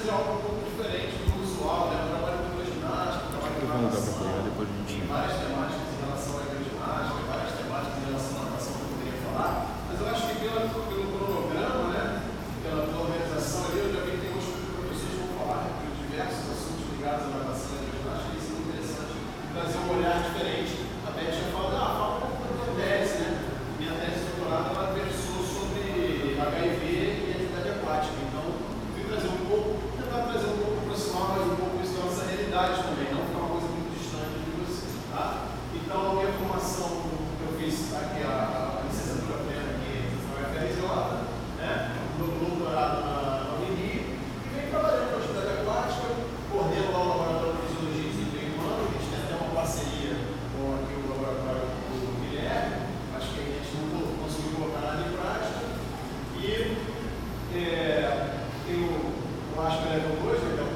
seja algo um pouco diferente do usual, né? Eu trabalho com ginástica, trabalho com natação, tem várias temáticas em relação à hidroginástica, várias temáticas em relação à natação que eu poderia falar, mas eu acho que pelo cronograma, né? Pela organização ali, eu já vi que tem outros professores que vão falar de diversos assuntos ligados à natação e à hidroginástica, e isso é interessante trazer um olhar diferente. A Beth já fala um pouco da minha tese, né? Minha tese de doutorado, ela versou sobre HIV e atividade aquática, então vim trazer um pouco, tentar trazer um pouco, aproximar mais um pouco isso da nossa realidade também, não ficar uma coisa muito distante de vocês, tá? Então, a minha formação que eu fiz aqui, a licenciatura plena aqui na UFRJ, né? No doutorado na UNI, e venho trabalhando com a atividade aquática, coordeno lá o laboratório de fisiologia e desempenho humano, a gente tem até uma parceria com aqui o laboratório do Guilherme, acho que a gente não conseguiu colocar nada em prática, e tenho o Asper Level 2, que é o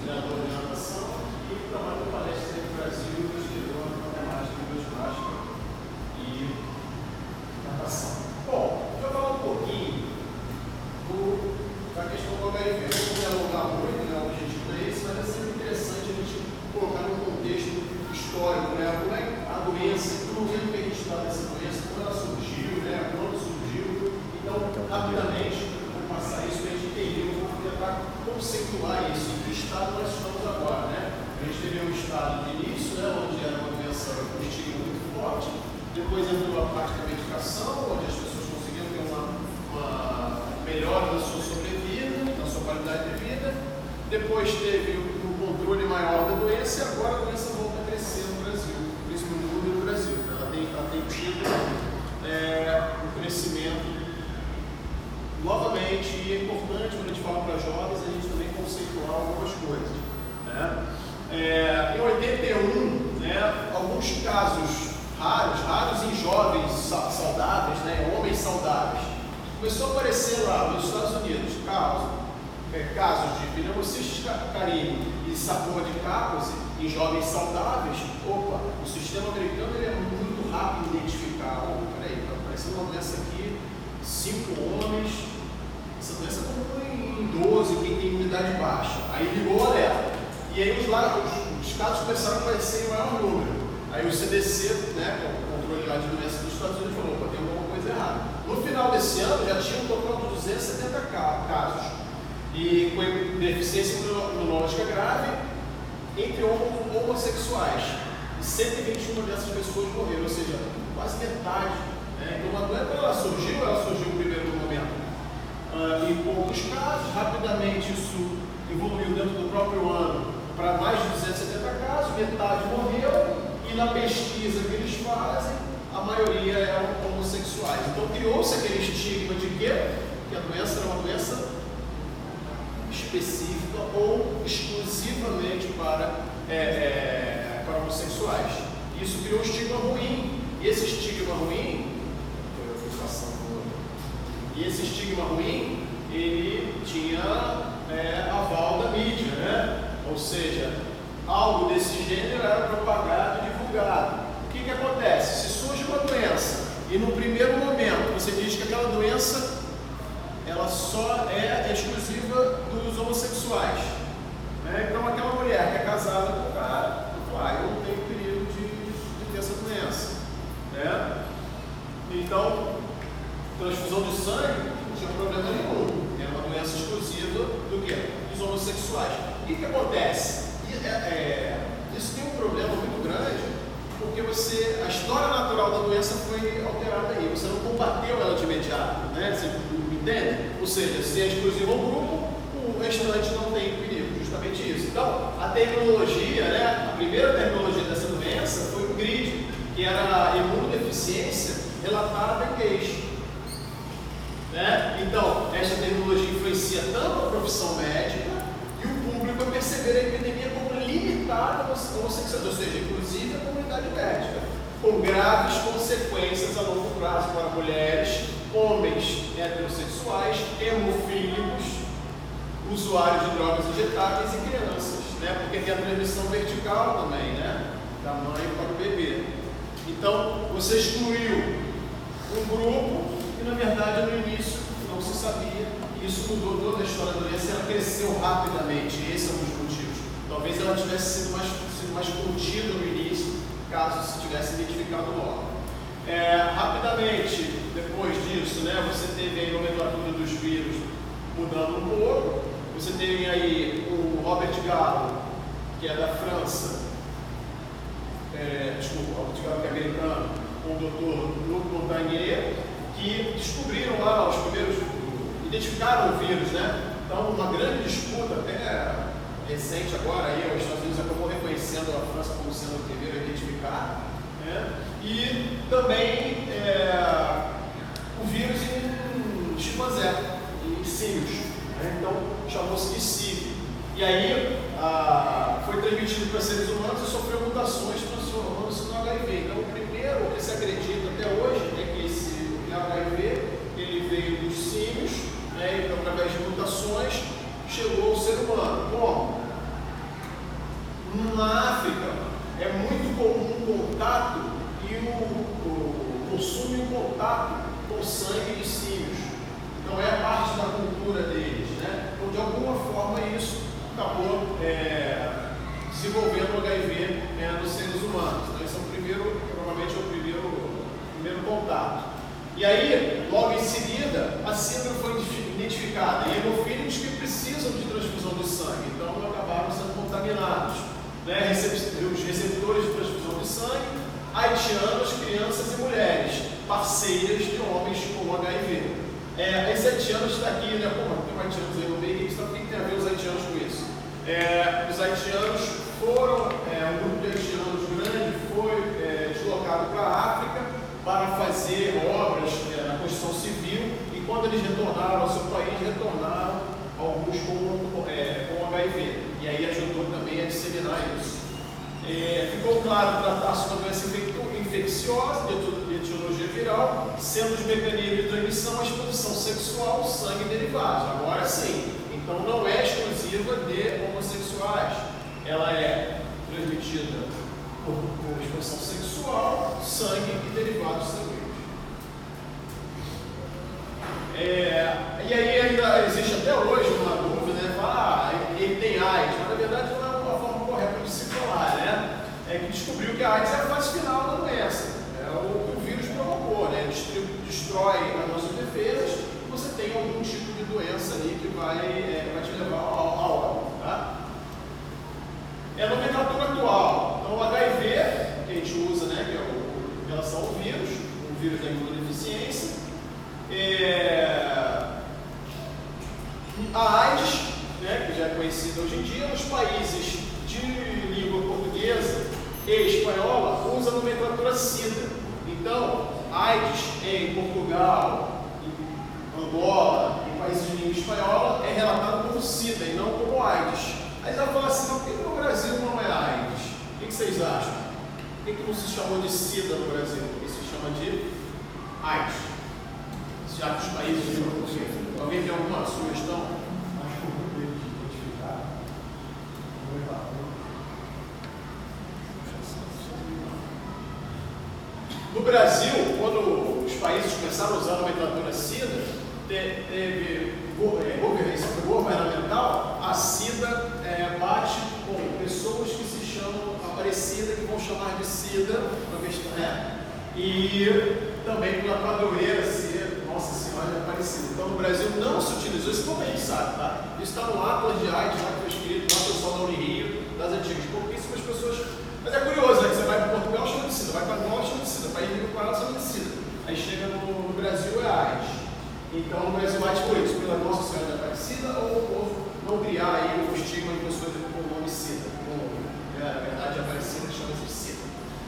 treinador de natação, e trabalho com palestras no Brasil, investidor em matemática, hidroginástica e natação. Bom, deixa eu falar um pouquinho da questão do HIV. Eu não vou me alongar muito, né? O objetivo não é esse, mas é sempre interessante a gente colocar num contexto histórico, né? Como é a doença, no momento que a gente está nessa doença, como ela surgiu, né? Quando surgiu. Então, rapidamente, vou passar isso para a gente entender, eu vou tentar conceituar isso, em que estado nós estamos agora, né? A gente teve um estado de início, né? Onde era uma doença com estigma muito forte, depois entrou a parte da medicação, onde as pessoas conseguiram ter uma melhora da sua sobrevida, da sua qualidade de vida, depois teve um controle maior da doença, e agora a doença volta a crescer no Brasil, principalmente no mundo e no Brasil. Ela tem tido um crescimento. Novamente, e é importante quando a gente fala para jovens, a gente também conceituar algumas coisas, né? Em 81, né, alguns casos raros em jovens saudáveis, né, homens saudáveis, começou a aparecer lá nos Estados Unidos casos de pneumociste carinho e sarcoma de Kaposi em jovens saudáveis. Opa, o sistema americano ele é muito rápido em identificar. Peraí, está aparecendo uma doença aqui, 5 homens, essa doença comum em 12, quem tem imunidade baixa. Aí ligou o alerta. E aí os casos começaram a aparecer em maior número. Aí o CDC, né, com o controle lá de doença dos Estados Unidos, falou: tem alguma coisa errada. No final desse ano já tinha um total de 270 casos. E com deficiência imunológica grave entre homossexuais. E 121 dessas pessoas morreram, ou seja, quase metade. Então, a doença ela surgiu no primeiro momento em poucos casos, rapidamente isso evoluiu dentro do próprio ano para mais de 270 casos, metade morreu, e na pesquisa que eles fazem, a maioria eram homossexuais. Então, criou-se aquele estigma de que a doença era uma doença específica ou exclusivamente para homossexuais. Isso criou um estigma ruim, e esse estigma ruim, ele tinha aval da mídia, né? Ou seja, algo desse gênero era propagado e divulgado. O que acontece? Se surge uma doença e no primeiro momento você diz que aquela doença ela só é exclusiva dos homossexuais, né? Então aquela mulher que é casada com o cara, eu não tenho perigo de ter essa doença, né? Então, transfusão de sangue não tinha problema nenhum, era uma doença exclusiva do quê? Dos homossexuais. O que acontece? Isso tem um problema muito grande, porque a história natural da doença foi alterada aí, você não combateu ela de imediato, né? Você entende? Ou seja, se é exclusivo ao grupo, o restante não tem perigo, justamente isso. Então, a terminologia, né? A primeira terminologia dessa doença foi o GRID, que era a imunodeficiência relatada em gays. Né? Então, essa terminologia influencia tanto a profissão médica e o público a perceber a epidemia como limitada aos homossexuais, ou seja, inclusive a comunidade médica, com graves consequências a longo prazo para mulheres, homens heterossexuais, hemofílicos, usuários de drogas injetáveis e crianças, né? Porque tem a transmissão vertical também, né? Da mãe para o bebê. Então, você excluiu um grupo que, na verdade, no início não se sabia, e isso mudou toda a história da doença, ela cresceu rapidamente, esse é um dos motivos. Talvez ela tivesse sido mais contida no início, caso se tivesse identificado logo. Rapidamente, depois disso, né, você teve a nomenclatura dos vírus mudando um pouco. Você tem aí o Robert Gallo, que é da França, o Robert Gallo que é americano, com o Dr. Luc Montagnier, que descobriram lá os primeiros, identificaram o vírus, né? Então, uma grande disputa, até recente agora, aí, os Estados Unidos acabou reconhecendo a França como sendo o primeiro a identificar, né? E também o vírus em chimpanzé, em símios, né? Então chamou-se de símio. E aí foi transmitido para seres humanos e sofreu mutações, transformando-se no HIV. Então o primeiro que se acredita até hoje é que esse HIV ele veio dos símios, né? Então através de mutações chegou ao ser humano. Como? Na África é muito comum o contato e o consumo e o contato com sangue de símios. Então é parte da cultura deles, né? Então de alguma forma isso acabou desenvolvendo o HIV nos seres humanos. Então esse é o primeiro, provavelmente é o primeiro contato. E aí, logo em seguida, a síndrome foi identificada em hemofílicos que precisam de transfusão de sangue, então acabaram sendo contaminados, né? Os receptores de transfusão de sangue, haitianos, crianças e mulheres, parceiras de homens com HIV. Esse haitianos está aqui, né? Pô, tem haitianos aí no meio, o que tem a ver os haitianos com isso? Os haitianos foram, um grupo de haitianos grande foi deslocado para a África para fazer obras na construção civil, e quando eles retornaram ao seu país, retornaram alguns com HIV, e aí ajudou também a disseminar isso. Ficou claro tratar-se de uma doença infecciosa, de etiologia viral, sendo os mecanismos de transmissão a exposição sexual, sangue e derivados. Agora sim, então não é exclusiva de homossexuais, ela é transmitida por exposição sexual, sangue e derivados sanguíneos. E aí ainda existe até hoje uma dúvida, né? Fala, ele tem AIDS, mas na verdade não é uma forma correta de se falar, né? É que descobriu que a AIDS é a fase final da doença, é o que o vírus provocou, né? Ele destrói as nossas defesas e você tem algum tipo de doença ali que vai te levar ao óbito, tá? É a nomenclatura atual. Então, o HIV, que a gente usa, né, que é em relação ao vírus, o vírus da imunodeficiência. A AIDS, né, que já é conhecida hoje em dia, nos países de língua portuguesa e espanhola, usa a nomenclatura SIDA. Então, AIDS em Portugal, em Angola, em países de língua espanhola, é relatado como SIDA e não como AIDS. Aí já fala assim, por que no Brasil não é AIDS? O que vocês acham? Por que não se chamou de SIDA no Brasil? Porque se chama de AIDS. Já que os países de língua portuguesa. Alguém tem alguma sugestão? Acho que o grupo de identificar. No Brasil, quando os países começaram a usar a nomenclatura SIDA, teve governamental, a SIDA bate com pessoas que se chamam Aparecida, que vão chamar de SIDA, e também pela padroeira ser Nossa Senhora de Aparecida. Então no Brasil não se utilizou, isso como a gente sabe, tá? Isso está no Atlas de AIDS, lá que foi escrito, lá do Sol da Unirio, das antigas. Pouquíssimas pessoas. Mas é curioso, né? Que você vai para Portugal, chama de SIDA, vai para Angola, chama de SIDA, para ir para lá, chama de SIDA. Aí chega no Brasil, é AIDS. Então no Brasil bate por isso, pela Nossa Senhora de Aparecida, ou o povo não criar aí o estigma de pessoas com o nome SIDA. Na verdade, Aparecida chama-se de SIDA.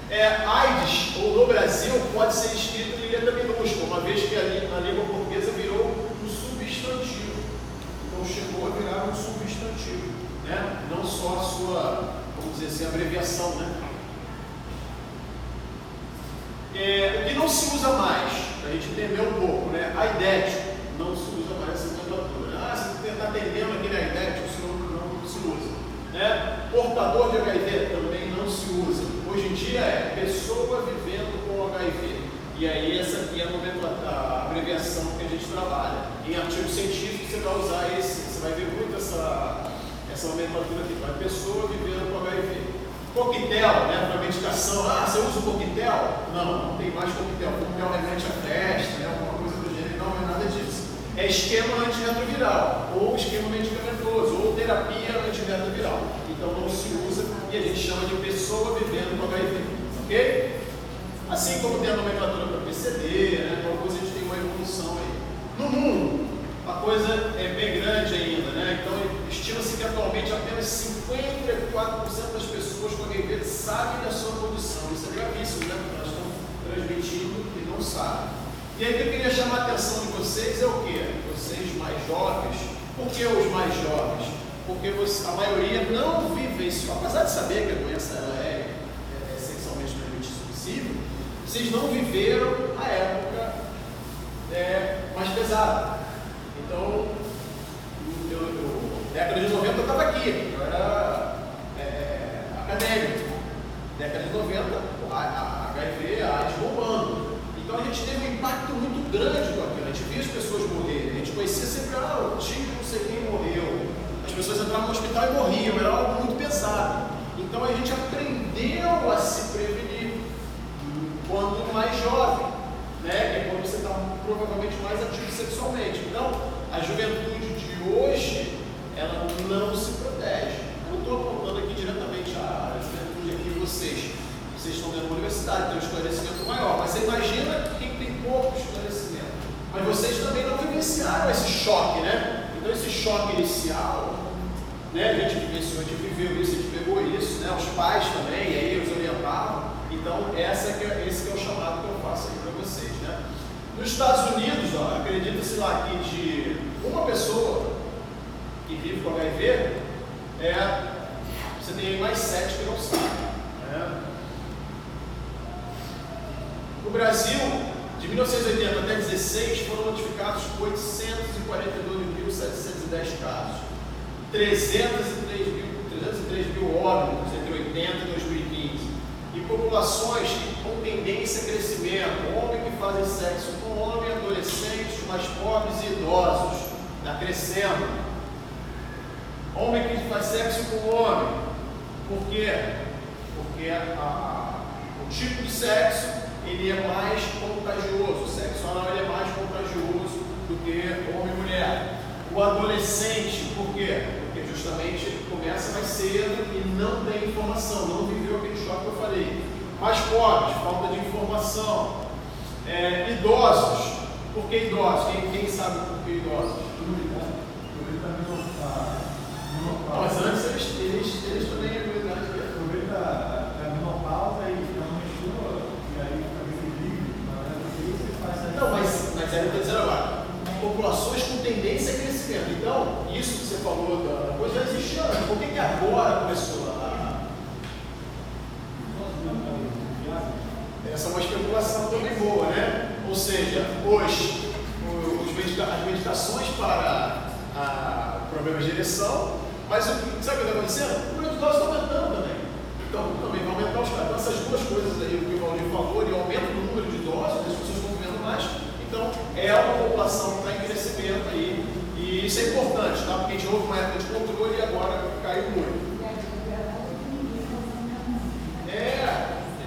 AIDS, ou no Brasil, pode ser escrito em letra minúscula, uma vez que na língua portuguesa virou um substantivo. Então chegou a virar um substantivo, né? Não só a sua, vamos dizer assim, abreviação, né? O que não se usa mais, para a gente entender um pouco, né? Aidético, não se usa mais essa nomenclatura. Você está atendendo aquele aidético, isso não se usa, né? Portador de HIV também não se usa. Hoje em dia é pessoa vivendo com HIV. E aí essa aqui é a abreviação que a gente trabalha. Em artigo científico você vai usar você vai ver muito essa nomenclatura aqui. Vai pessoa vivendo com HIV. Coquetel, né, para medicação. Você usa o coquetel? Não tem mais coquetel. Coquetel remete à festa, né, alguma coisa do gênero. Não é nada disso. É esquema antirretroviral, ou esquema medicamentoso, ou terapia antirretroviral. Então não se usa e a gente chama de pessoa vivendo com HIV. Ok? Assim como tem a nomenclatura para PCD, né, alguma coisa a gente tem uma evolução aí. No mundo, a coisa é bem grande ainda, né? Então estima-se que atualmente apenas 54% das pessoas com HIV sabem da sua condição. Isso é gravíssimo, né? Porque elas estão transmitindo e não sabem. E aí o que eu queria chamar a atenção de vocês é o quê? Vocês mais jovens. Por que os mais jovens? Porque a maioria não vivenciou, apesar de saber que a doença ela é sexualmente transmissível, vocês não viveram a época mais pesada. Então, década de 90 eu estava aqui, eu era acadêmico. Década de 90, a HIV, a AIDS bombando. Então a gente teve um impacto muito grande com aquilo. A gente via as pessoas morrerem, a gente conhecia sempre, o tio não sei quem morreu. As pessoas entravam no hospital e morriam, era algo muito pesado. Então a gente aprendeu a se prevenir quando mais jovem, né? Que é quando você está provavelmente mais ativo sexualmente. Então, a juventude de hoje, ela não se protege. Eu não estou apontando aqui diretamente a juventude aqui, vocês estão dentro da universidade, tem um esclarecimento maior, mas você imagina quem tem pouco esclarecimento. Mas vocês também não vivenciaram esse choque, né? Então esse choque inicial, né? A gente vivenciou, a gente viveu isso, a gente pegou isso, né? Os pais também, e aí eles orientavam. Então esse que é o chamado que eu faço aí para vocês, né? Nos Estados Unidos, acredita-se lá que de uma pessoa que vive com HIV, você tem mais 7 que não sabem. Né? No Brasil, de 1980 até 2016, foram notificados 842.710 casos, 303 mil óbitos entre 80 e 2015, e populações com tendência a crescimento, homens que fazem sexo com homem, adolescentes, mais pobres e idosos, está crescendo. Homem que faz sexo com homem, por quê? Porque o tipo de sexo ele é mais contagioso, o sexo anal ele é mais contagioso do que homem e mulher. O adolescente, por quê? Porque justamente ele começa mais cedo e não tem informação, não viveu aquele choque que eu falei. Mais pobres, falta de informação. Idosos, por que idosos? Quem sabe por que idosos? Mas antes eles também é verdade. Aproveita a menopausa e não mistura, e aí fica livre, não, mas aí eu estou dizendo agora, populações com tendência a crescimento. Então, isso que você falou da coisa já existia antes. Por que agora começou essa é uma especulação também boa, né? Ou seja, as medicações para problemas de ereção, mas sabe o que está acontecendo? O número de idosos está aumentando também. Então, também vai aumentar os casos. Então, essas duas coisas aí, o que o Valdir falou, e o aumento do número de idosos, as pessoas estão vivendo mais. Então, é uma população que está em crescimento aí. E isso é importante, tá? Porque a gente houve uma época de controle e agora caiu muito.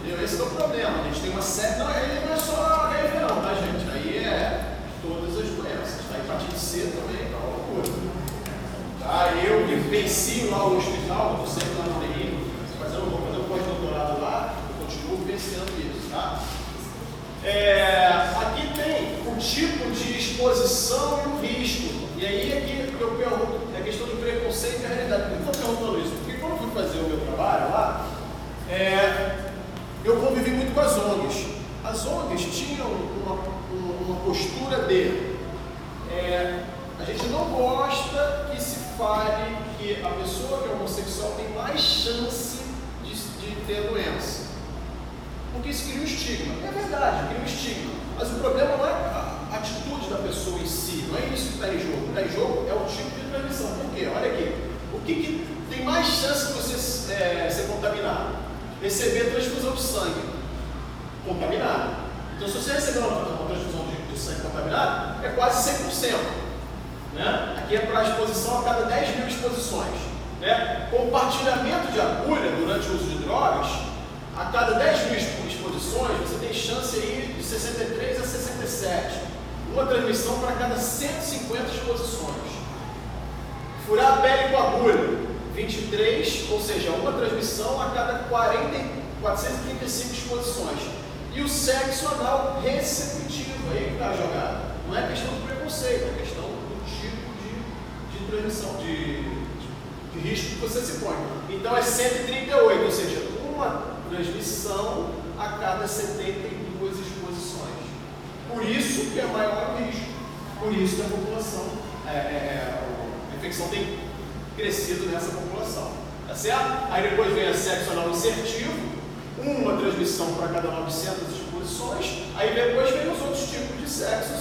Entendeu? Esse é o problema. A gente tem uma série. Não, aí não é só HIV, não, tá, gente? Aí é todas as doenças. A hepatite C também, tá uma loucura. Tá? Eu que venci lá o hospital, eu sempre lá no TI, vou fazer um pós-doutorado lá, eu continuo vencendo isso, tá? Aqui tem o tipo de exposição e o risco. E aí aqui eu pergunto, é a questão do preconceito e a realidade. Por que eu estou perguntando isso? Porque quando eu fui fazer o meu trabalho lá, eu convivi muito com as ONGs. As ONGs tinham uma postura de a gente não gosta que se fale que a pessoa que é homossexual tem mais chance de ter a doença. Porque isso cria um estigma. É verdade, cria um estigma. Mas o problema não é a atitude da pessoa em si, não é isso que está em jogo. O que está em jogo é o tipo de transmissão. Por quê? Olha aqui. O que tem mais chance de você ser contaminado? Receber transfusão de sangue. Contaminado. Então, se você receber uma transfusão de sangue contaminado, é quase 100%. Né? Aqui é para a exposição a cada 10 mil exposições. Né? Compartilhamento de agulha durante o uso de drogas, a cada 10 mil exposições, você tem chance aí de 63 a 67. Uma transmissão para cada 150 exposições. Furar a pele com agulha, 23, ou seja, uma transmissão a cada 435 exposições. E o sexo anal receptivo, aí que está a jogada. Não é questão de preconceito, é questão do tipo de transmissão, de risco que você se põe. Então é 138, ou seja, uma transmissão a cada 72 exposições. Por isso que é maior o risco. Por isso que a população, a infecção tem crescido nessa população. Tá certo? Aí depois vem a sexo anal insertivo, uma transmissão para cada 900 exposições. Aí depois vem os outros tipos de sexo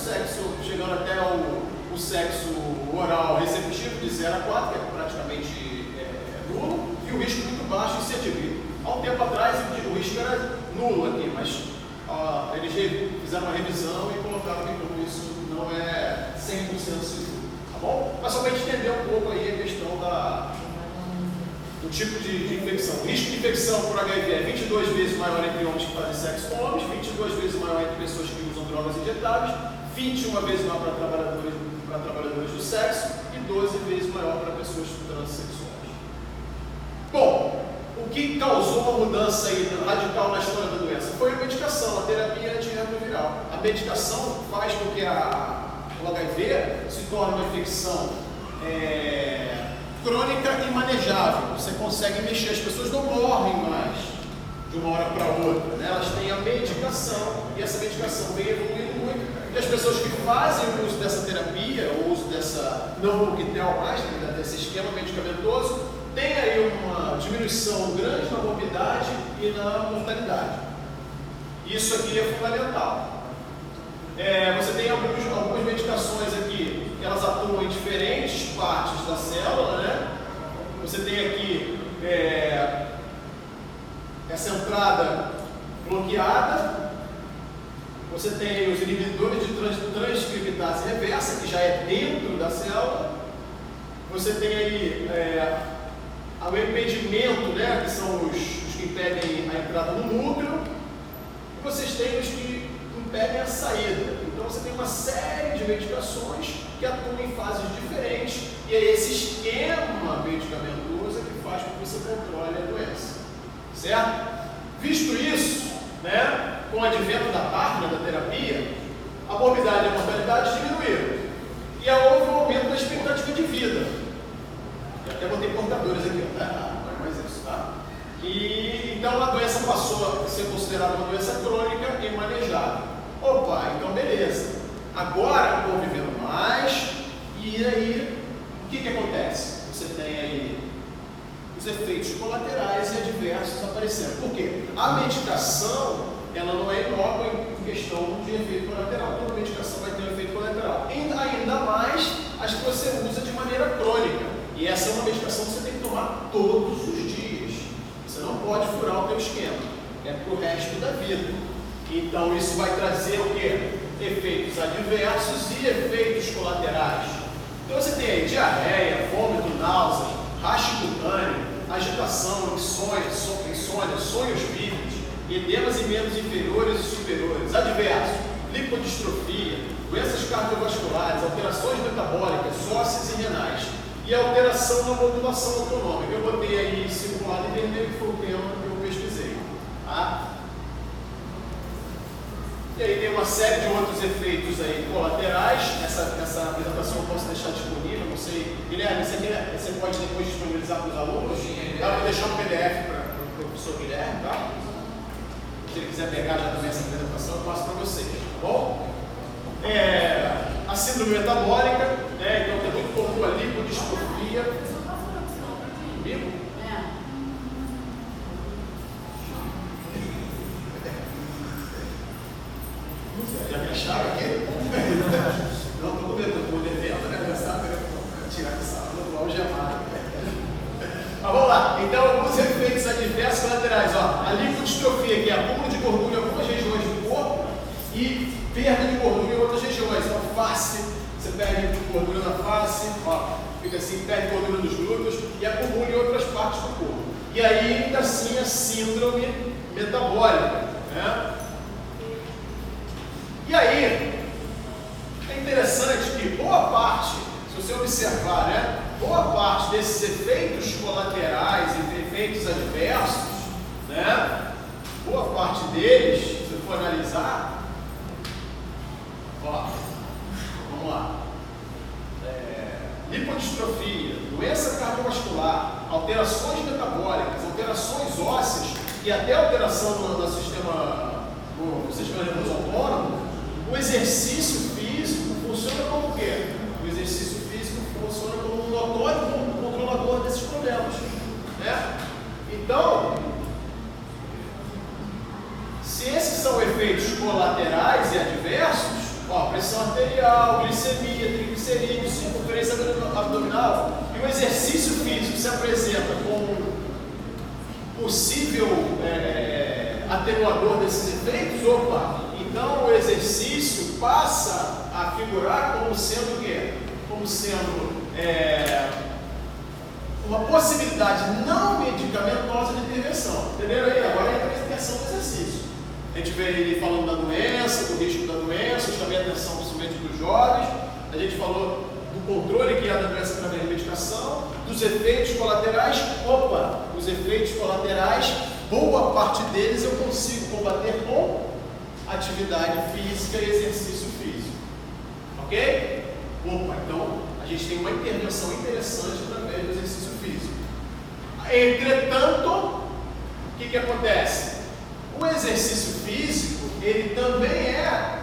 chegando até o sexo oral receptivo de 0 a 4, que é praticamente nulo, e o risco muito baixo insertivo. Há um tempo atrás o risco era nulo aqui, mas eles fizeram uma revisão e colocaram que como isso não é 100% seguro. Tá bom? Mas só para a gente entender um pouco aí a questão do tipo de infecção. O risco de infecção por HIV é 22 vezes maior entre homens que fazem sexo com homens, 22 vezes maior entre pessoas que usam drogas injetáveis, 21 vezes maior para trabalhadores do sexo e 12 vezes maior para pessoas transexuais. Bom, o que causou uma mudança aí radical na história da doença foi a medicação, a terapia antirretroviral. A medicação faz com que o HIV se torne uma infecção crônica e manejável. Você consegue mexer, as pessoas não morrem mais de uma hora para outra, né? Elas têm a medicação e essa medicação vem evoluindo muito. E as pessoas que fazem o uso dessa terapia, o uso dessa não coquetel mais, né, desse esquema medicamentoso, tem aí uma diminuição grande na morbidade e na mortalidade. Isso aqui é fundamental. Você tem algumas medicações aqui, que elas atuam em diferentes partes da célula, né? Você tem aqui essa entrada bloqueada. Você tem os inibidores de transcriptase reversa, que já é dentro da célula. Você tem aí o impedimento, né, que são os que impedem a entrada no núcleo. E vocês têm os que impedem a saída. Então você tem uma série de medicações que atuam em fases diferentes. E é esse esquema medicamentoso que faz com que você controle a doença. Certo? Visto isso, né, com o advento da máquina da terapia, a morbidade e a mortalidade diminuíram. E houve um aumento da expectativa de vida. Eu até botei portadores aqui, não é mais isso, tá? E então a doença passou a ser considerada uma doença crônica e manejável. Opa, então beleza. Agora estou vivendo mais, e aí o que acontece? Você tem aí os efeitos colaterais e adversos aparecendo. Por quê? A medicação, ela não é inócua em questão de efeito colateral. Toda medicação vai ter um efeito colateral. Ainda mais as que você usa de maneira crônica. E essa é uma medicação que você tem que tomar todos os dias. Você não pode furar o teu esquema. É para o resto da vida. Então isso vai trazer o quê? Efeitos adversos e efeitos colaterais. Então você tem aí diarreia, vômito, náusea, racho cutâneo, agitação, insônia, sonhos vívidos, edemas em membros inferiores e superiores, adverso, lipodistrofia, doenças cardiovasculares, alterações metabólicas, ósseas e renais, e alteração na modulação autonômica. Eu botei aí simulado em vermelho, que foi o tema que eu pesquisei. Tá? E aí tem uma série de outros efeitos aí colaterais. Essa apresentação eu posso deixar disponível, não sei. Guilherme, você pode depois disponibilizar para os alunos? Dá para deixar um PDF para o professor Guilherme, tá? Se ele quiser pegar já também essa apresentação, eu passo para vocês, tá bom? A síndrome metabólica, né? Então tem muito comum a lipodistrofia. Comigo? Já me acharam aqui? Não, estou devendo, né? Tirar essa aula algemada. Mas vamos lá. Então, os efeitos adversos colaterais. A lipodistrofia, que é acúmulo de gordura em algumas regiões do corpo, e perda de gordura em outras regiões. Então, face, você perde gordura na face, ó, fica assim, perde gordura nos glúteos e acumula em outras partes do corpo. E aí, ainda assim, a síndrome metabólica, né? E aí, é interessante que boa parte, se você observar, né, boa parte desses efeitos colaterais e efeitos adversos, né, boa parte deles, se você for analisar, ó, vamos lá, lipodistrofia, doença cardiovascular, alterações metabólicas, alterações ósseas e até alteração no sistema nervoso autônomo, o exercício físico funciona como o quê? O exercício físico funciona como um notório controlador desses problemas, né? Então, se esses são efeitos colaterais e adversos, ó, pressão arterial, glicemia, triglicerídeos, circunferência abdominal, e o exercício físico se apresenta como possível atenuador desses efeitos, opa, então o exercício passa a figurar como sendo o quê? Como sendo uma possibilidade não medicamentosa de intervenção. Entenderam aí? Agora entra a intervenção do exercício. A gente vê ele falando da doença, do risco da doença, chamei a atenção principalmente dos jovens. A gente falou do controle que há da doença através da medicação, dos efeitos colaterais. Opa, os efeitos colaterais, boa parte deles eu consigo combater com atividade física e exercício físico. Ok? Opa, então a gente tem uma intervenção interessante através do exercício físico. Entretanto, o que acontece? O exercício físico, ele também é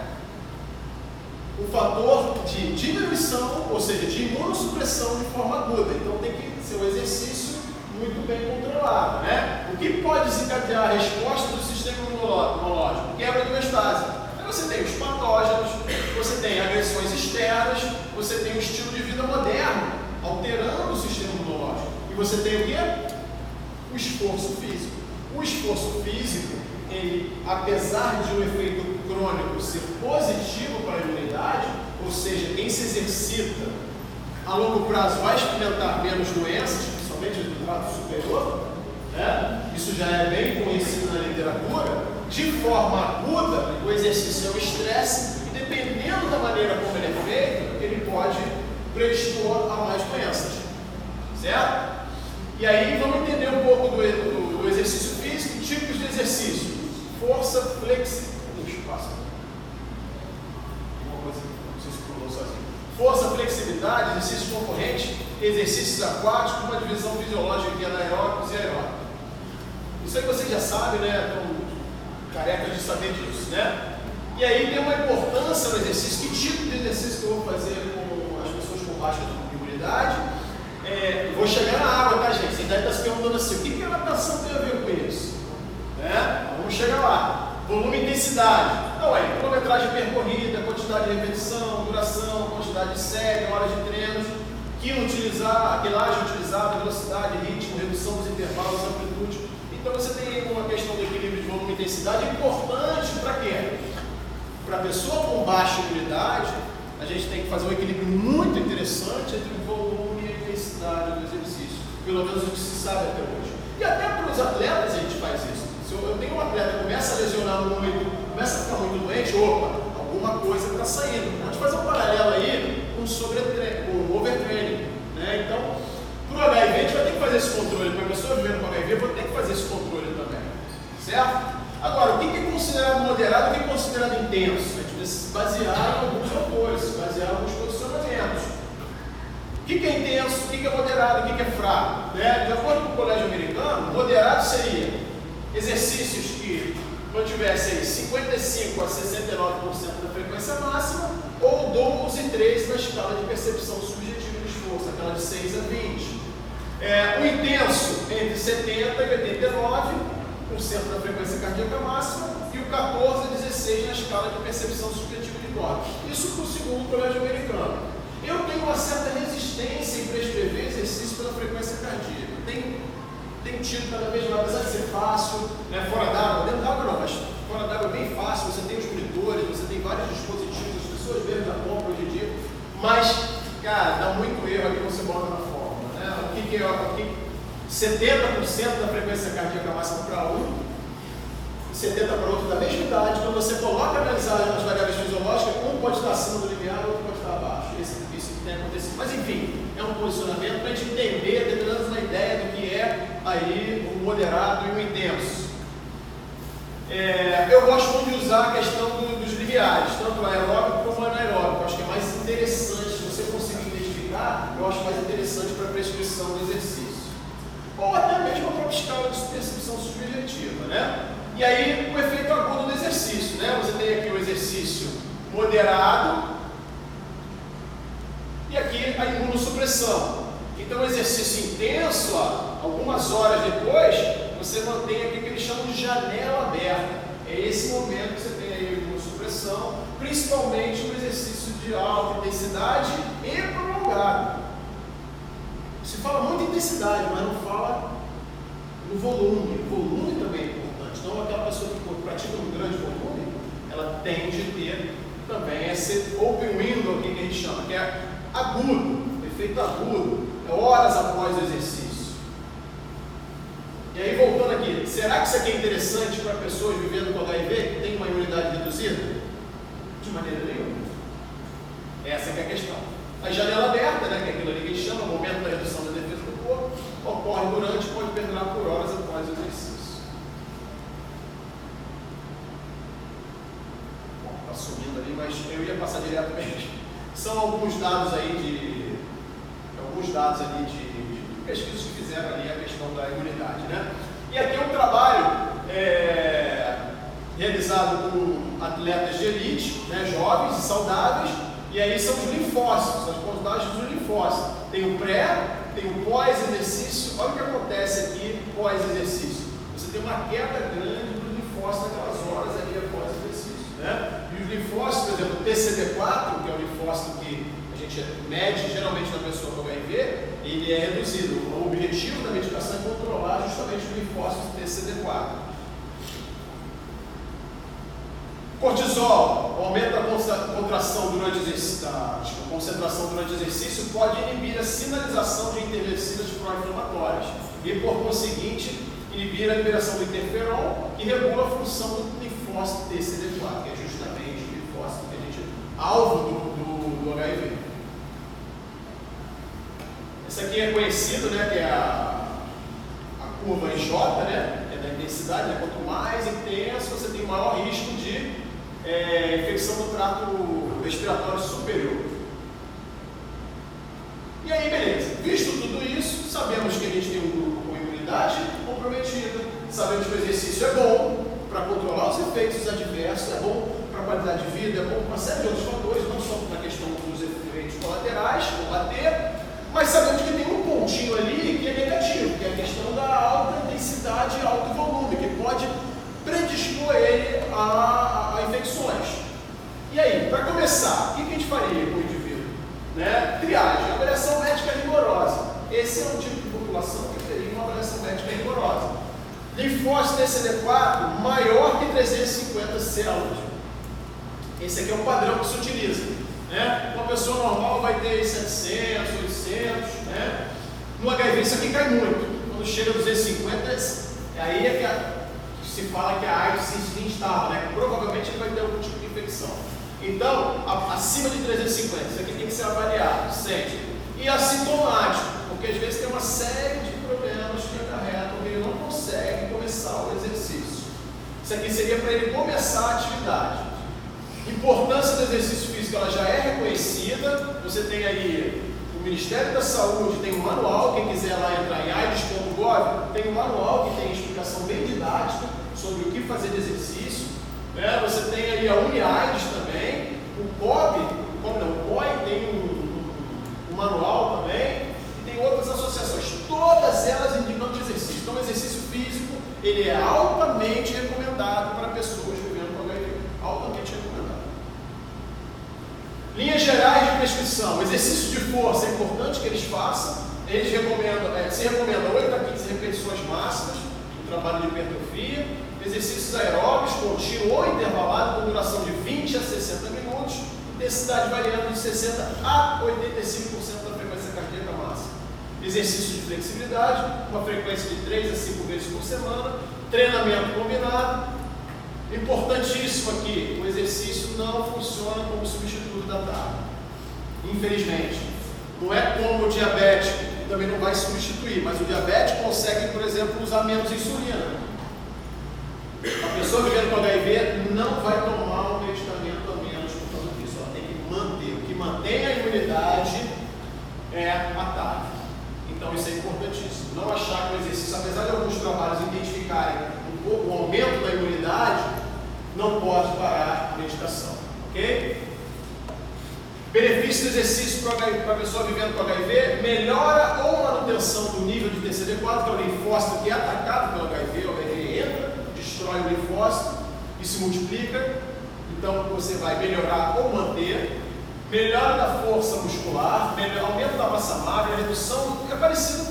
um fator de diminuição, ou seja, de imunossupressão de forma aguda. Então tem que ser um exercício muito bem controlado, né? O que pode desencadear a resposta do sistema imunológico? Quebra de homeostase. Aí você tem os patógenos, você tem agressões externas, você tem um estilo de vida moderno, alterando o sistema imunológico. E você tem o quê? O esforço físico. O esforço físico, ele, apesar de um efeito crônico ser positivo para a imunidade, ou seja, quem se exercita a longo prazo vai experimentar menos doenças, principalmente do trato superior, né? Isso já é bem conhecido na literatura. De forma aguda, o exercício é um estresse e, dependendo da maneira como ele é feito, ele pode predispor a mais doenças, certo? E aí vamos entender um pouco do exercício físico, tipos de exercício: força, flexibilidade. Força, flexibilidade, exercícios concorrentes, exercícios aquáticos, uma divisão fisiológica que é anaeróbicos e aeróbicos. Isso aí vocês já sabem, né? Estão carecas de saber disso, né? E aí tem uma importância no exercício. Que tipo de exercício que eu vou fazer com as pessoas com baixa imunidade? Vou chegar na água, tá, gente? Você deve estar se perguntando assim: o que a natação tem a ver com isso? Né? Vamos chegar lá. Volume e intensidade. Então, quilometragem percorrida, quantidade de repetição, duração, quantidade de série, horas de treinos, quilagem utilizada, velocidade, ritmo, redução dos intervalos, amplitude. Então, você tem uma questão do equilíbrio de volume e intensidade importante para quê? Para a pessoa com baixa imunidade, a gente tem que fazer um equilíbrio muito interessante entre o volume e a intensidade do exercício. Pelo menos o que se sabe até hoje. E até para os atletas a gente faz isso. Se eu tenho um atleta que começa a lesionar muito, começa a ficar muito doente, opa, alguma coisa está saindo. Pode fazer um paralelo aí com o overtraining, né? Então, para o HIV a gente vai ter que fazer esse controle. Para a pessoa vivendo com HIV, eu vou ter que fazer esse controle também, certo? Agora, o que é considerado moderado e o que é considerado intenso? A gente precisa se basear em alguns autores, se basear em alguns posicionamentos. O que é intenso, o que é moderado, o que é fraco? Né? De acordo com o Colégio Americano, moderado seria exercícios que mantivessem 55% a 69% da frequência máxima, ou 12 e 3 na escala de percepção subjetiva de esforço, aquela de 6 a 20. O intenso entre 70% e 89% da frequência cardíaca máxima, e o 14 a 16 na escala de percepção subjetiva de torque. Isso para o segundo Colégio Americano. Eu tenho uma certa resistência em prescrever exercício pela frequência cardíaca. Tem tido cada vez mais, apesar de ser fácil, né? Fora d'água, dentro d'água não, mas fora d'água é bem fácil, você tem os monitores, você vários dispositivos, as pessoas mesmo já compram hoje em dia, mas, cara, dá muito erro aqui você bota na fórmula, né? O que é 70% da frequência cardíaca máxima para um, 70 para outro da mesma idade. Quando você coloca analisar as variáveis fisiológicas, um pode estar acima do limiar, o outro pode estar abaixo. Isso que tem acontecido. Mas enfim, é um posicionamento para a gente entender, ter pelo menos uma ideia do que é aí o moderado e o intenso. Eu gosto muito de usar a questão dos limiares, tanto aeróbico como anaeróbico. Acho que é mais interessante, se você conseguir identificar, eu acho mais interessante para a prescrição do exercício. Ou até mesmo a própria escala de percepção subjetiva, né? E aí o efeito agudo do exercício, né? Você tem aqui o exercício moderado e aqui a imunossupressão. Então o exercício intenso, algumas horas depois, você mantém aqui o que eles chamam de janela aberta. É esse momento que você tem aí a imunossupressão, principalmente no exercício de alta intensidade e prolongado. Se fala muito em intensidade, mas não fala no volume. O volume também é importante. Então, aquela pessoa que pratica um grande volume, ela tende a ter também esse open window aqui que a gente chama, que é agudo, efeito agudo, é horas após o exercício. E aí, voltando aqui, será que isso aqui é interessante para pessoas vivendo com HIV que tem uma imunidade reduzida? De maneira nenhuma. Essa que é a questão. A janela aberta, né, que é aquilo ali que a gente chama, o momento da redução da defesa do corpo, ocorre durante e pode perdurar por horas após o exercício. Bom, está sumindo ali, mas eu ia passar diretamente. São alguns dados ali de pesquisas que fizeram ali a questão da imunidade, né? E aqui é um trabalho realizado com atletas de elite, né, jovens e saudáveis. E aí são os linfócitos, as contagens dos linfócitos. Tem o pré, tem o pós-exercício. Olha o que acontece aqui pós-exercício. Você tem uma queda grande dos linfócitos naquelas horas ali após o exercício, né? E os linfócitos, por exemplo, o TCD4, que é o linfócito que a gente mede geralmente na pessoa com HIV, ele é reduzido. O objetivo da medicação é controlar justamente os linfócitos TCD4. Cortisol, o aumento da contração durante a concentração durante o exercício pode inibir a sinalização de interleucinas pró-inflamatórias e, por conseguinte, inibir a liberação do interferon, que regula a função do linfócito TCD4, que é justamente o linfócito que a gente alvo do HIV. Esse aqui é conhecido, né, que é a curva em J, né, que é da intensidade, né, quanto mais intenso você tem maior risco de infecção do trato respiratório superior. E aí, beleza. Visto tudo isso, sabemos que a gente tem um grupo com imunidade comprometida, sabemos que o exercício é bom para controlar os efeitos adversos, é bom para a qualidade de vida, é bom para uma série de outros fatores, não só para a questão dos efeitos colaterais, combater, mas sabemos que tem um pontinho ali que é negativo, que é a questão da alta intensidade e alto volume, que pode predispor ele a infecções. E aí, para começar, o que a gente faria com o indivíduo? Né? Triagem, avaliação médica rigorosa. Esse é um tipo de população que teria uma avaliação médica rigorosa. Linfócito TCD4 maior que 350 células. Esse aqui é o padrão que se utiliza. Né? Uma pessoa normal vai ter 700, 800. Né? No HIV isso aqui cai muito. Quando chega a 250, aí é que se fala que a AIDS se instala, né? Provavelmente ele vai ter algum tipo de infecção. Então, acima de 350, isso aqui tem que ser avaliado sempre. E assintomático, porque às vezes tem uma série de problemas que acarretam que ele não consegue começar o exercício. Isso aqui seria para ele começar a atividade. Importância do exercício físico, ela já é reconhecida. Você tem aí o Ministério da Saúde, tem um manual, quem quiser lá entrar em AIDS.gov, tem um manual que tem explicação bem didática sobre o que fazer de exercício. Né? Você tem aí a UniAIDS também, o COI tem um manual também, e tem outras associações, todas elas indicam de exercício. Então o exercício físico, ele é altamente recomendado para pessoas vivendo com HIV, altamente recomendado. Linhas gerais de prescrição, exercício de força é importante que eles façam, se recomenda 8 a 15 repetições máximas, no trabalho de hipertrofia. exercícios aeróbicos contínuos ou intervalados com duração de 20 a 60 minutos, intensidade variando de 60 a 85% da frequência cardíaca máxima. Exercício de flexibilidade, uma frequência de 3 a 5 vezes por semana, treinamento combinado. Importantíssimo aqui, o exercício não funciona como substituto da tarde. Infelizmente, não é como o diabético, também não vai substituir, mas o diabético consegue, por exemplo, usar menos insulina. A pessoa vivendo com HIV não vai tomar um medicamento a menos por causa disso, ela tem que manter. O que mantém a imunidade é a tarde. Então isso é importantíssimo. Não achar que o exercício, apesar de alguns trabalhos identificarem um pouco o aumento da imunidade, não pode parar a medicação, ok? Benefício do exercício para a pessoa vivendo com HIV: melhora ou manutenção do nível de TCD4, que é o linfócito que é atacado pelo HIV. O HIV entra, destrói o linfócito e se multiplica. Então você vai melhorar ou manter. Melhora da força muscular, aumento da massa magra, redução, é parecido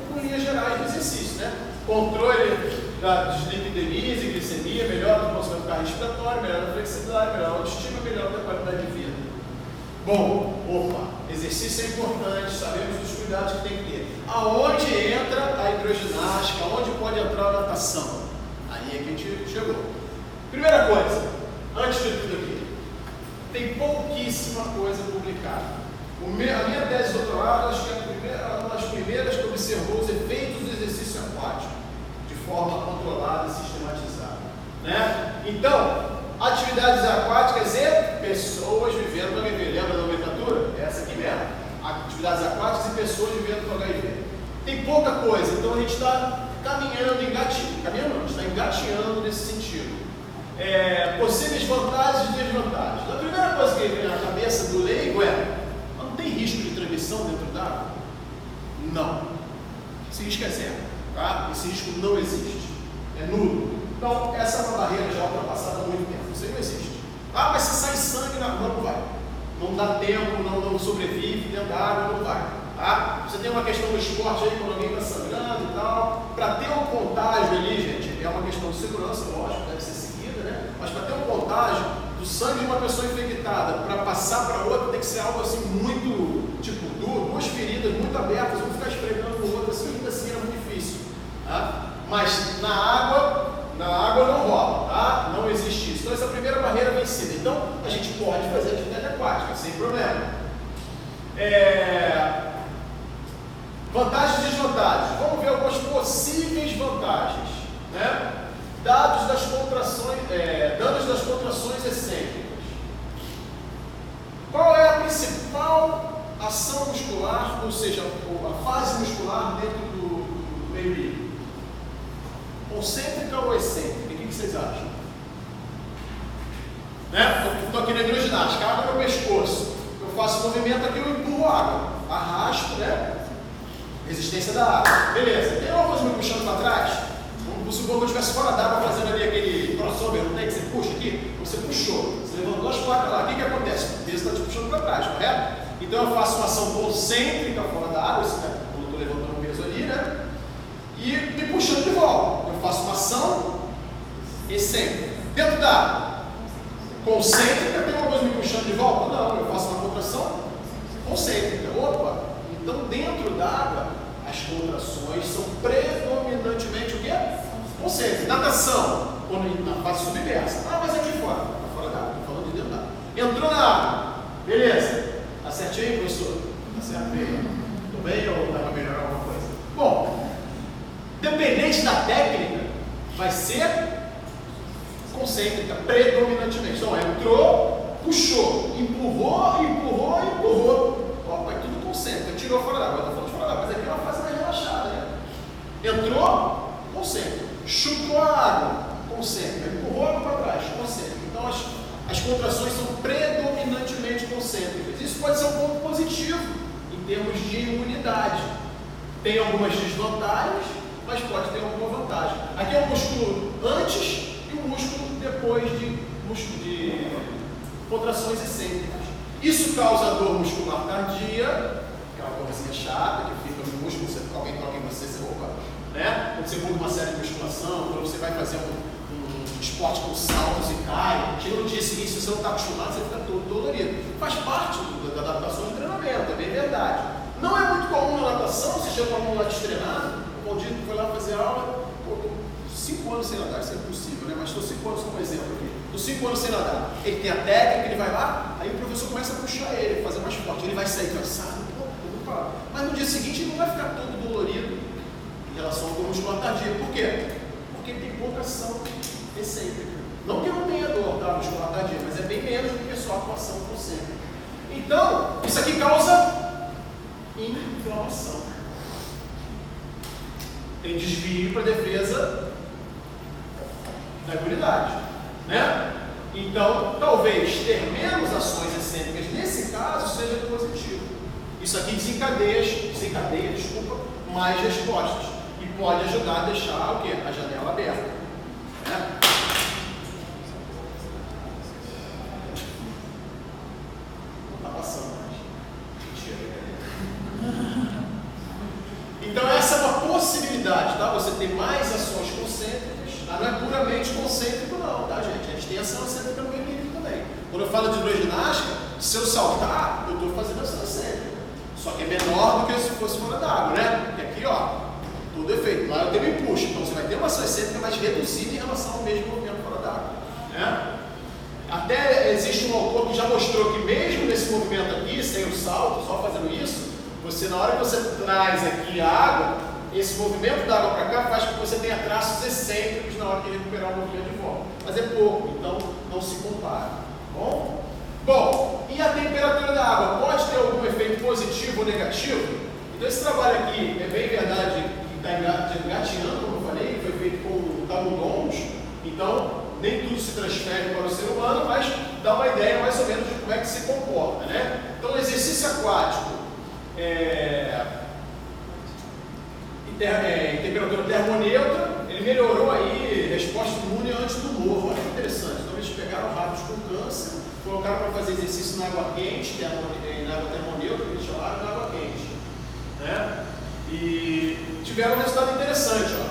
com linhas gerais do exercício, né? Controle da dislipidemia e glicemia, melhora do funcionamento cardiorrespiratório, melhora da flexibilidade, melhora da autoestima, melhora da qualidade de vida. Bom, exercício é importante, sabemos dos cuidados que tem que ter. Aonde entra a hidroginástica, aonde pode entrar a natação? Aí é que a gente chegou. Primeira coisa, antes de tudo aqui, tem pouquíssima coisa publicada. A minha tese de doutorado, acho que é uma das primeiras que observou os efeitos do exercício aquático de forma controlada e sistematizada, né? Então, atividades aquáticas e pessoas vivendo com HIV. Lembra da nomenclatura? É essa aqui mesmo. Atividades aquáticas e pessoas vivendo com HIV. Tem pouca coisa, então a gente está caminhando, a gente está engateando nesse sentido. Possíveis vantagens e desvantagens. A primeira coisa que vem na cabeça do leigo não tem risco de transmissão dentro d'água? Não. Esse risco é zero, tá? Esse risco não existe. É nulo. Então, essa é uma barreira já ultrapassada há muito tempo. Isso aí não existe. Ah, mas se sai sangue na água, não vai. Não dá tempo, não sobrevive dentro da água, não vai. Tá? Você tem uma questão do esporte aí, quando alguém está sangrando e tal. Para ter um contágio ali, gente, é uma questão de segurança, lógico, deve ser seguida, né? Mas para ter um contágio do sangue de uma pessoa infectada para passar para outra, tem que ser algo assim muito, tipo, duas feridas muito abertas, um ficar esfregando o outro, assim, ainda assim era muito difícil. Tá? Mas na água não rola, tá? Não existe isso. Então essa é a primeira barreira vencida. Então a gente pode fazer atividade aquática, sem problema. Vantagens e desvantagens. Vamos ver algumas possíveis vantagens, né? Danos das contrações excêntricas. Qual é a principal ação muscular, ou seja, a fase muscular dentro do meio líquido? Concêntrica ou excêntrica? O que vocês acham? Né? Estou aqui na hidroginástica, água no meu pescoço. Eu faço movimento aqui, eu empurro a água. Arrasto, né? Resistência da água. Beleza. Tem uma coisa me puxando para trás? Vamos supor que eu estivesse fora d'água fazendo ali aquele crossover, não tem que você puxa aqui? Você puxou. Você levantou as placas lá. O que acontece? O peso está te puxando para trás, correto? Então eu faço uma ação concêntrica fora da água, quando eu estou levantando o peso ali, né? E me puxando de volta. Eu faço uma ação excêntrica. Dentro da água, concêntrica, tem uma coisa me puxando de volta? Não, eu faço uma contração concêntrica. Opa! Então, dentro da água, as contrações são predominantemente o quê? Concêntricas. Natação, na fase submersa. Ah, mas aqui fora. Está fora da água, estou falando de dentro da água. Entrou na água. Beleza. Está certinho aí, professor? Está certo aí? Tudo bem ou dá para melhorar alguma coisa? Bom, dependente da técnica, vai ser concêntrica, predominantemente. Então, entrou, puxou, empurrou. Opa, é tudo concêntrica. Tirou fora d'água. Estou falando fora d'água, mas aqui é uma fase mais relaxada, né? Entrou, concêntrica. Chutou a água, concêntrica. Empurrou a água para trás, concêntrica. Então, as contrações são predominantemente concêntricas. Isso pode ser um ponto positivo em termos de imunidade. Tem algumas desvantagens, mas pode ter alguma vantagem. Aqui é o músculo antes e o músculo depois de contrações excêntricas. Isso causa dor muscular tardia, aquela coisinha chata que fica no músculo, alguém toca em você, você rouba, né? Quando você muda uma série de musculação, quando você vai fazer um esporte com saltos e cai, chega no dia seguinte, se você não está acostumado, você fica todo dolorido. Faz parte da adaptação do treinamento, é bem verdade. Não é muito comum na natação, você chega com um aluno lá destreinado, o Valdir foi lá fazer aula, 5 anos sem nadar, isso é impossível, né? Mas estou 5 anos como exemplo aqui. Estou 5 anos sem nadar. Ele tem a técnica, ele vai lá, aí o professor começa a puxar ele, fazer mais forte. Ele vai sair cansado, mas no dia seguinte ele não vai ficar todo dolorido em relação ao músculo tardio. Por quê? Porque ele tem pouca ação excêntrica. Não que eu não tenha dor, tá? Muscular tardia, mas é bem menos do que só a atuação concêntrica. Então, isso aqui causa inflamação. Tem desvio para defesa da imunidade, né? Então, talvez ter menos ações excêntricas nesse caso seja positivo. Isso aqui desencadeia, mais respostas e pode ajudar a deixar o quê? A janela aberta, né? Não está passando mais. Mentira. Então essa é uma possibilidade, tá? Você ter mais ações concêntricas. Não é puramente concêntrico não, tá, gente? A gente tem ação excêntrica no equilíbrio também. Quando eu falo de hidroginástica, se eu saltar, eu estou fazendo ação excêntrica. Só que é menor do que se fosse fora d'água, né? Porque aqui, ó, todo efeito. Lá eu tenho um empuxo, então você vai ter uma ação excêntrica mais reduzida em relação ao mesmo movimento fora d'água, né? Até existe um autor que já mostrou que mesmo nesse movimento aqui, sem o salto, só fazendo isso, você, na hora que você traz aqui a água, esse movimento da água para cá faz com que você tenha traços excêntricos na hora de recuperar o movimento de volta. Mas é pouco, então não se compara, tá bom? Bom, e a temperatura da água pode ter algum efeito positivo ou negativo? Então esse trabalho aqui é bem verdade que está engatinhando, como eu falei, foi feito com camundongos, então nem tudo se transfere para o ser humano, mas dá uma ideia mais ou menos de como é que se comporta, né? Então o exercício aquático em temperatura termoneutra, ele melhorou aí resposta imune antes do morro. Olha que interessante. Então eles pegaram ratos com câncer, colocaram para fazer exercício na água quente, na água termoneutra, que eles chamaram na água quente, né? E tiveram um resultado interessante, ó.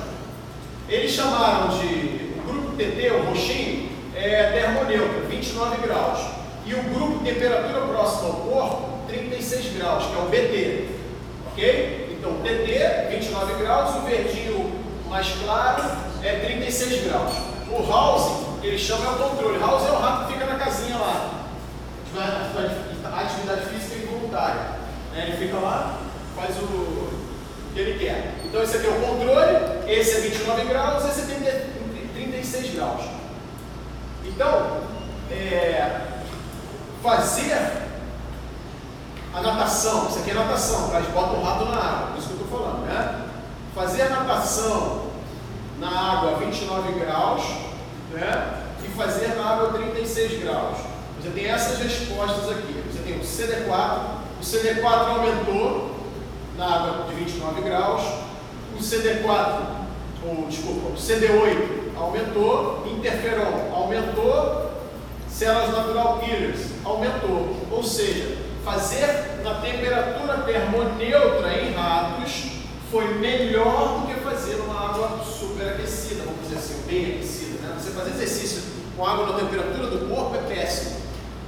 Eles chamaram de o grupo TT, o roxinho, termoneutra, 29 graus. E o grupo temperatura próxima ao corpo, 36 graus, que é o BT, ok? Então, o TT, 29 graus, o verdinho mais claro é 36 graus. O housing, que eles chamam, é o controle. Housing é o rato que fica na casinha lá. Atividade física involuntária. Ele fica lá, faz o que ele quer. Então, esse aqui é o controle, esse é 29 graus, esse é 36 graus. Então, fazer a natação, isso aqui é natação, tá? A gente bota um rato na água, por isso que eu estou falando, né? Fazer a natação na água a 29 graus, né? E fazer na água a 36 graus. Você tem essas respostas aqui. Você tem o CD4 aumentou na água de 29 graus, o CD8 aumentou, interferon aumentou, células natural killers aumentou. Ou seja, fazer na temperatura termoneutra em ratos foi melhor do que fazer numa água superaquecida, vamos dizer assim, bem aquecida, né? Você fazer exercício com água na temperatura do corpo é péssimo,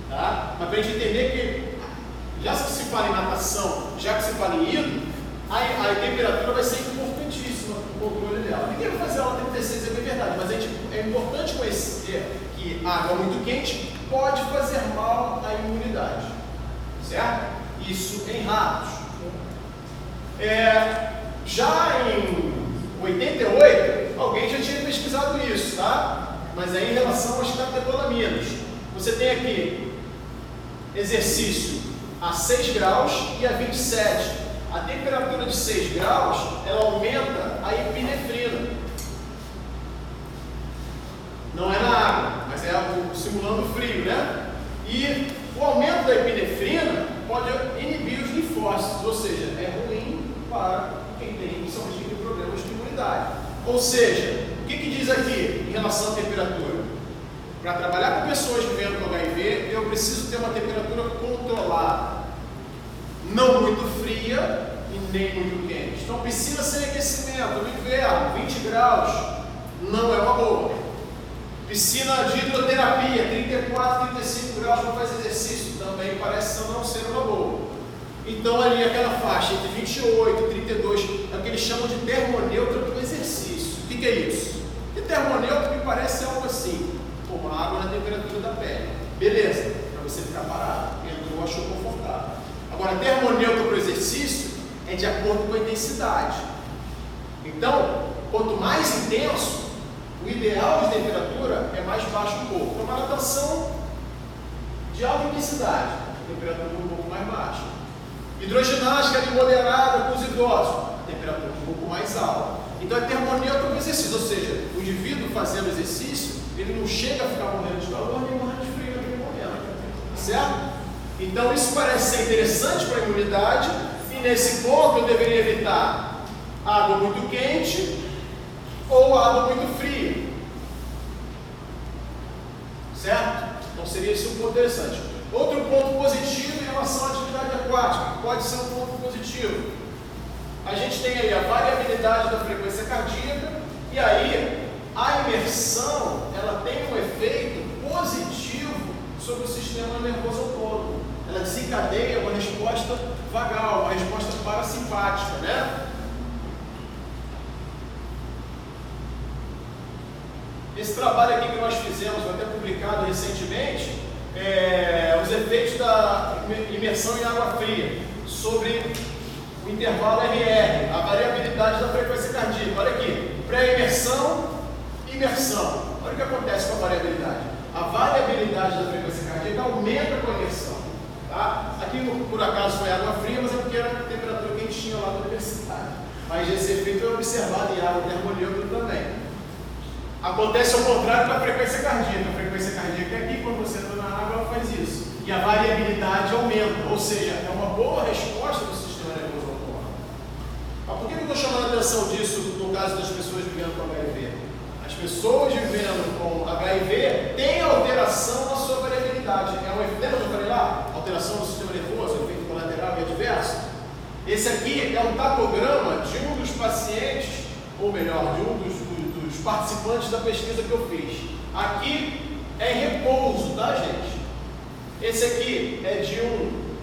tá? Mas para a gente entender que, já que se fala em natação, já que se fala em hidro, a temperatura vai ser importantíssima no controle dela. Ninguém vai fazer aula 36, é bem verdade, mas é importante conhecer que a água muito quente pode fazer mal à imunidade. Certo? Isso em ratos. Já em 88, alguém já tinha pesquisado isso, tá? Mas aí em relação aos catecolaminos. Você tem aqui exercício a 6 graus e a 27. A temperatura de 6 graus, ela aumenta a epinefrina. Não é na água, mas é simulando frio, né? E o aumento da epinefrina pode inibir os linfócitos, ou seja, é ruim para quem tem, principalmente, problemas de imunidade. Ou seja, o que diz aqui em relação à temperatura? Para trabalhar com pessoas vivendo com HIV, eu preciso ter uma temperatura controlada, não muito fria e nem muito quente. Então, piscina sem aquecimento, no inverno, 20 graus, não é uma boa. Piscina de hidroterapia, 34, 35 graus para fazer exercício, também parece não ser uma boa. Então ali aquela faixa entre 28 e 32, é o que eles chamam de termoneutra do exercício. O que é isso? E termoneutra me parece algo assim, como água na temperatura da pele. Beleza, para você ficar parado, entrou, achou confortável. Agora, termoneutra para o exercício é de acordo com a intensidade. Então, quanto mais intenso, o ideal de temperatura é mais baixo um pouco. Então, uma natação de alta intensidade, a temperatura um pouco mais baixa. Hidroginástica de moderada com os idosos, a temperatura um pouco mais alta. Então, é termoneutra para o exercício, ou seja, o indivíduo fazendo exercício, ele não chega a ficar morrendo de calor nem morrendo de frio naquele momento, certo? Então, isso parece ser interessante para a imunidade, e nesse ponto eu deveria evitar água muito quente ou água muito fria, certo? Então seria esse um ponto interessante. Outro ponto positivo em relação à atividade aquática, pode ser um ponto positivo. A gente tem aí a variabilidade da frequência cardíaca, e aí a imersão ela tem um efeito positivo sobre o sistema nervoso autônomo. Ela desencadeia uma resposta vagal, uma resposta parasimpática, né? Esse trabalho aqui que nós fizemos, até publicado recentemente, os efeitos da imersão em água fria sobre o intervalo RR, a variabilidade da frequência cardíaca. Olha aqui, pré-imersão, imersão. Olha o que acontece com a variabilidade. A variabilidade da frequência cardíaca aumenta com a imersão. Tá? Aqui, por acaso, foi água fria, mas é porque era a temperatura quentinha lá da universidade. Mas esse efeito é observado em água termoneutra também. Acontece ao contrário da frequência cardíaca. A frequência cardíaca é aqui, quando você entra na água, ela faz isso. E a variabilidade aumenta, ou seja, é uma boa resposta do sistema nervoso autônomo. Mas por que eu estou chamando a atenção disso no caso das pessoas vivendo com HIV? As pessoas vivendo com HIV têm alteração na sua variabilidade. Lembra que eu falei lá? Alteração do sistema nervoso, efeito colateral e adverso. Esse aqui é um tacograma de um dos pacientes, ou melhor, de um dos participantes da pesquisa que eu fiz. Aqui é em repouso, tá, gente? Esse aqui é de um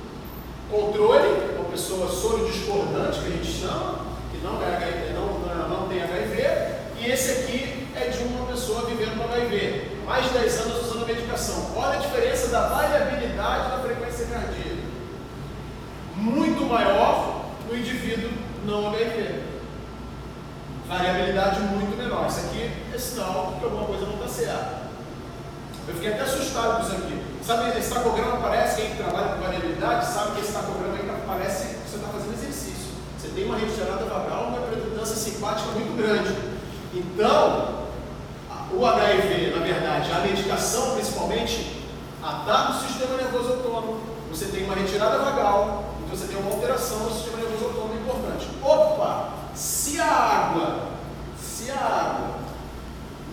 controle, uma pessoa soro-discordante, que a gente chama, que não tem HIV, e esse aqui é de uma pessoa vivendo com HIV, mais de 10 anos usando medicação. Olha a diferença da variabilidade da frequência cardíaca. Muito maior no indivíduo não HIV. Variabilidade muito menor. Isso aqui é sinal que alguma coisa não está certa. Eu fiquei até assustado com isso aqui. Sabe, esse tacograma parece, quem trabalha com variabilidade, sabe que esse tacograma aí parece que você está fazendo exercício. Você tem uma retirada vagal, uma predondância simpática muito grande. Então, o HIV, na verdade, a medicação principalmente, ataca o sistema nervoso autônomo. Você tem uma retirada vagal, então você tem uma alteração no sistema nervoso autônomo importante. Opa! Se a água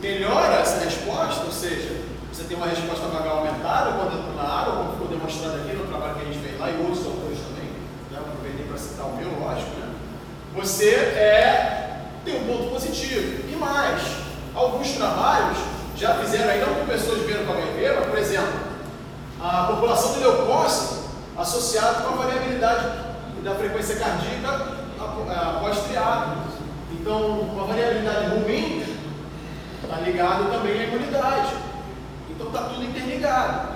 melhora essa resposta, ou seja, você tem uma resposta vagal aumentada quando entra na água, como ficou demonstrado aqui no trabalho que a gente fez lá e outros autores também, né? Aproveitei para citar o meu, lógico, né? Você tem um ponto positivo. E mais, alguns trabalhos já fizeram aí, não com pessoas vivendo com HIV, mas, por exemplo, a população de leucócito associada com a variabilidade da frequência cardíaca após triado. Então, uma variabilidade ruim está ligado também à imunidade. Então, está tudo interligado.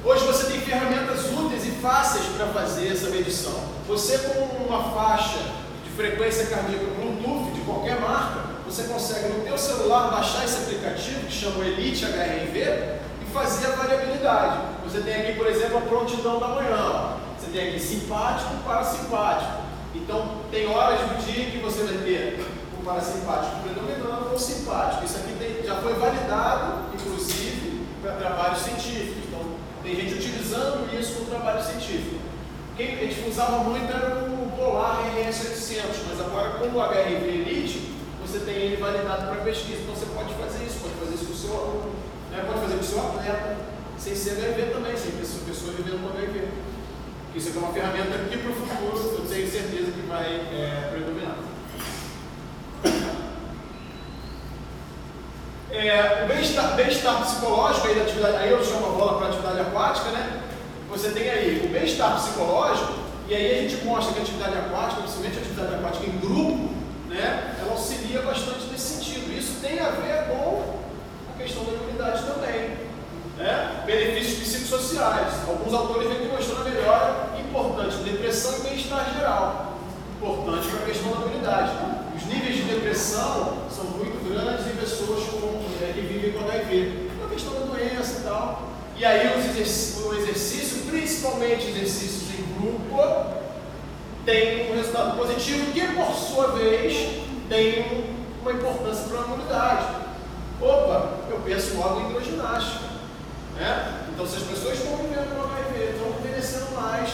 Hoje você tem ferramentas úteis e fáceis para fazer essa medição. Você, com uma faixa de frequência cardíaca Bluetooth de qualquer marca, você consegue no teu celular baixar esse aplicativo que chama Elite HRV e fazer a variabilidade. Você tem aqui, por exemplo, a prontidão da manhã. Você tem aqui simpático e parasimpático. Então, tem horas do dia que você vai ter o parasimpático predominando ou o simpático. Isso aqui já foi validado, inclusive, para trabalhos científicos. Então, tem gente utilizando isso no trabalho científico. Quem a gente usava muito era o Polar RS800, mas agora com o HRV Elite, você tem ele validado para pesquisa. Então, você pode fazer isso com o seu aluno, né? Pode fazer com o seu atleta, sem ser HIV também, sem pessoa vivendo com HIV. Isso aqui é uma ferramenta que para o futuro eu tenho certeza que vai predominar. O bem-estar psicológico, aí eu chamo a bola para atividade aquática, né? Você tem aí o bem-estar psicológico, e aí a gente mostra que a atividade aquática, principalmente a atividade aquática em grupo, né? Ela auxilia bastante nesse sentido. Isso tem a ver com a questão da imunidade também, né? Benefícios psicossociais. Alguns autores vêm demonstrando a melhora importante de depressão e bem-estar geral. Importante para a questão da imunidade. Os níveis de depressão são muito grandes em pessoas que vivem com HIV. É uma questão da doença e tal. E aí o exercício, principalmente exercícios em grupo, tem um resultado positivo que, por sua vez, tem uma importância para a imunidade. Opa, eu penso logo em hidroginástica, né? Então, se as pessoas estão vivendo com HIV, estão envelhecendo mais,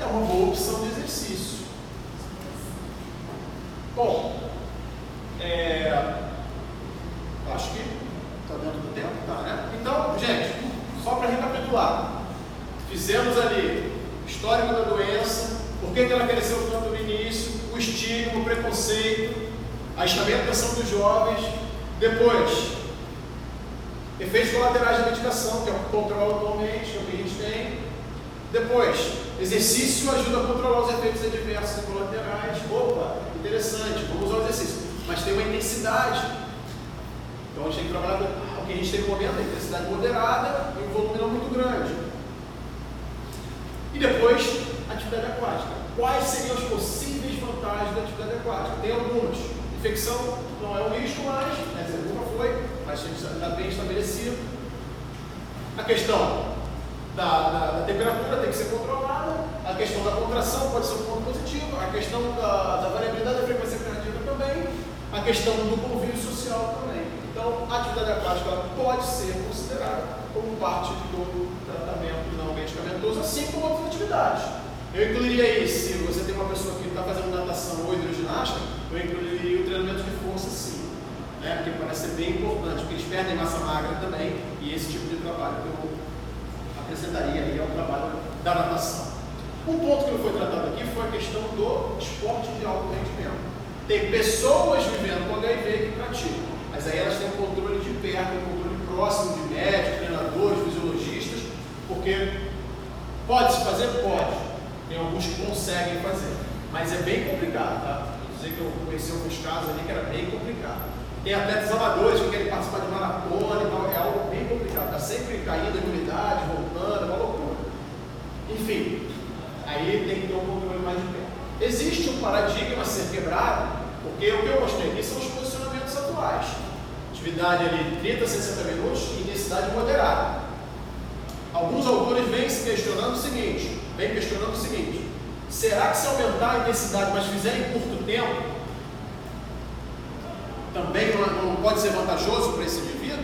é uma boa opção de exercício. Bom, acho que está dentro do tempo, tá, né? Então, gente, só para recapitular, fizemos ali histórico da doença, por que ela cresceu tanto no início, o estigma, o preconceito, a chamamentação dos jovens, depois, efeitos colaterais da medicação, que é o controle atualmente, que é o que a gente tem, depois, exercício ajuda a controlar os efeitos adversos e colaterais. Opa, interessante, vamos usar o exercício, mas tem uma intensidade, então a gente tem que trabalhar com o que a gente tem no momento, a intensidade moderada e um volume não muito grande. E depois, atividade aquática. Quais seriam as possíveis vantagens da atividade aquática? Tem algumas. Infecção não é um risco mais, nunca foi, mas está bem estabelecido. A questão da temperatura tem que ser controlada, a questão da contração pode ser um ponto positivo, a questão da variabilidade da frequência cardíaca também, a questão do convívio social também. Então, a atividade aquática ela pode ser considerada como parte do tratamento não medicamentoso, assim como outras atividades. Eu incluiria aí, se você tem uma pessoa que está fazendo natação ou hidroginástica, eu incluiria o treinamento de força sim, né? Porque parece ser bem importante, porque eles perdem massa magra também, e esse tipo de trabalho que eu apresentaria aí é o trabalho da natação. Um ponto que não foi tratado aqui foi a questão do esporte de alto rendimento. Tem pessoas vivendo com HIV que praticam, mas aí elas têm um controle de perto, um controle próximo de médicos, treinadores, fisiologistas, porque pode-se fazer? Pode. Tem alguns que conseguem fazer, mas é bem complicado, tá? Vou dizer que eu conheci alguns casos ali que era bem complicado. Tem atletas amadores que querem participar de maratona e tal, é algo bem complicado, está sempre caindo a imunidade, voltando, é uma loucura. Enfim, aí tem que ter um controle mais de perto. Existe um paradigma a ser quebrado, porque o que eu mostrei aqui são os posicionamentos atuais. Atividade ali 30 a 60 minutos e intensidade moderada. Alguns autores vêm questionando o seguinte, será que se aumentar a intensidade, mas fizer em curto tempo, também não pode ser vantajoso para esse indivíduo?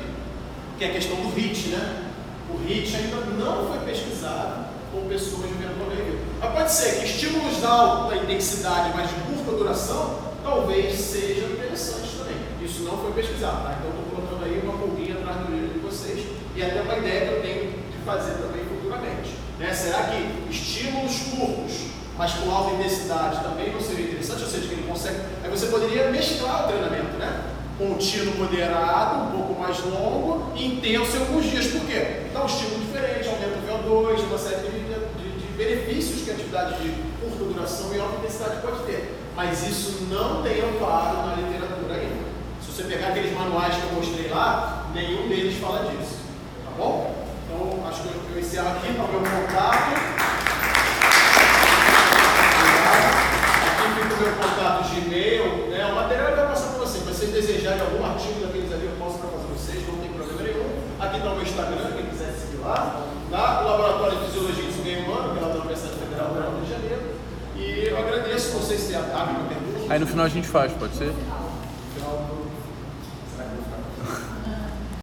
Que é a questão do HIIT, né? O HIIT ainda não foi pesquisado com pessoas vivendo com HIV. Mas pode ser que estímulos de alta intensidade, mas de curta duração, talvez seja interessante também. Isso não foi pesquisado, tá? Então eu estou colocando aí uma pulguinha atrás do olho de vocês e até uma ideia que eu tenho de fazer também futuramente. Né? Será que estímulos curtos, mas com alta intensidade também não seria interessante? Ou seja, que ele consegue. Aí você poderia mesclar o treinamento, né? Contínuo moderado, um pouco mais longo e intenso em alguns dias. Por quê? Dá um estímulo diferente, aumenta o VO2, uma série de benefícios que a atividade de curta duração e alta intensidade pode ter. Mas isso não tem amparo na literatura ainda. Se você pegar aqueles manuais que eu mostrei lá, nenhum deles fala disso. Tá bom? Então, acho que eu encerro aqui para o meu contato. Aqui fica o meu contato de e-mail, né? O material eu vou passar para vocês. Se vocês desejarem algum artigo daqueles ali, eu posso para fazer vocês, não tem problema nenhum. Aqui está o meu Instagram, quem quiser seguir lá. Tá? O Laboratório de Fisiologia e Desenvolvimento Humano, que é lá da Universidade Federal do Rio de Janeiro. E eu agradeço vocês terem dado uma pergunta. Aí no final a gente faz, pode ser? No final